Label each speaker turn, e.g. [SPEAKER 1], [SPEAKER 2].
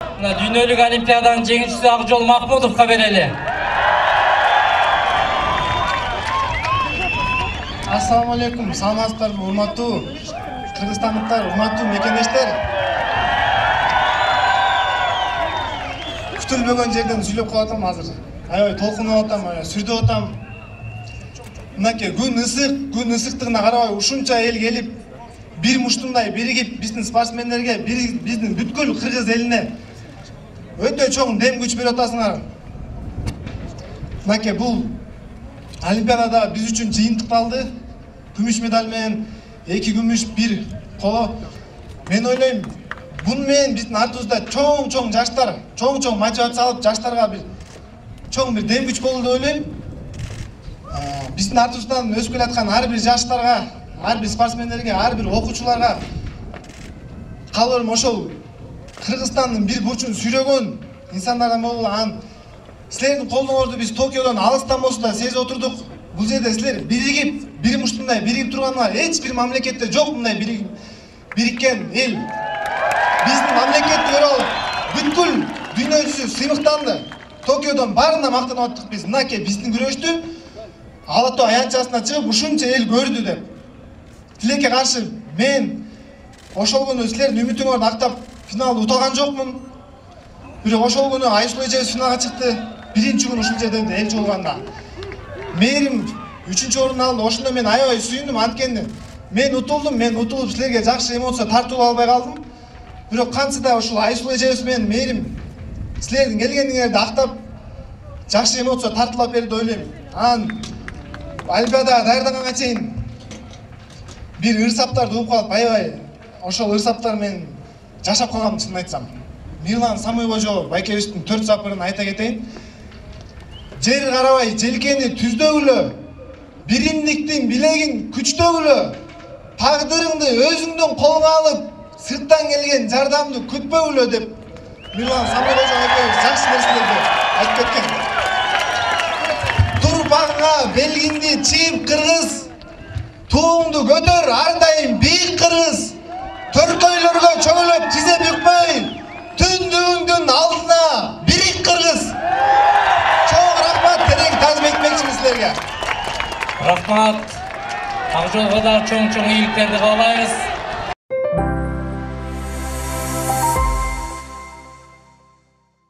[SPEAKER 1] Dünyoluk Olimpiadanın жеңүүчүсү Акжол Махмудовго берели.
[SPEAKER 2] Assalamu alaikum. Саламатсыздарбы, урматтуу кыргызстандыктар, урматтуу мекендештер. Күтүлбөгөн жерден сүйлөп калып атам азыр. Аябай толкунуп атам, сүрдөп атам. Мынакей күн ысыктыгына карабай ушунча эл келип, бир муштундай биригип биздин спортсмендерге, биздин бүткүл кыргыз элине өтө чоң дем күч берип атасыңар. Мынакей бул Олимпиадада биз үчүн жыйынтыкталды. Күмүш медаль менен 2 күмүш, 1 коло. Мен ойлойм, бун менен биздин артыбызда чоң жаштар, чоң мотивация алып, жаштарга бир чоң бир дем күч болду деп ойлойм. Биздин артыбыздан өсүп келаткан ар бир жаштарга, ар бир спортсмендерге, ар бир окуучуларга калырым ошол Кыргызстандын бир бурчун сүйрөгөн инсандардан болду. Силердин колдоңорду биз Токиодон алыстан болсо да сезип отурдук. Бул жерде силер биригип, бир муштундай биригип турганыңар эч бир мамлекетте жок мындай бириккен эл. Биздин мамлекетти көрүп алып, бүткүл дүйнө жүзү сыймыктанды. Токиодон баарына мактанып аттык биз. Мынакей биздин күрөштү Ала Тоо аянтчасына чыгып ушунча эл көрдү деп. Тилекке каршы мен ошол күнү силердин үмүтүңөрдү актап финалда уталган жокмун. Бирок ошол күнү Айсул эжебиз финалга чыкты. Биринчи күн ушул жерде элчи болганда. Мээрим 3-чү орунду алды. Ошондо мен аябай сүйүндүм, анткени мен утулуп силерге жакшы эмоция тартып албай калдым. Бирок кантса да ушул Айсул эжебиз менен мээрим силердин келгениңерди актап жакшы эмоция тартылып берди деп ойлойм. Олимпиадага даярданганга чейин бир ырсаптарды угуп калып, аябай ошол ырсаптар менен жашап калгам, чынын айтсам. Мирлан Самойкожо байкебиздин 4 запырын айта кетейин. Жер карабай желкени түздөгүлө, биримдиктин билегин күчтөгүлө, тагдырыңды өзүңдүн колуңа алып, сырттан келген жардамды күтпөгүлө деп Мирлан Самойкожо байкебиз жакшы нерселерди айтып кеткен. Турпаңга белгиңди чийип кыргыз, туңду көтөр ар дайым бийик кыргыз, төркөйлөргө чөгөлөп тизе бүкпөй, түндүгүңдүн алдына бирик кыргыз. Чоң рахмат, терең тазим этмекчимиз силерге.
[SPEAKER 1] Рахмат. Акжолго да чоң ийгиликтерди каалайбыз.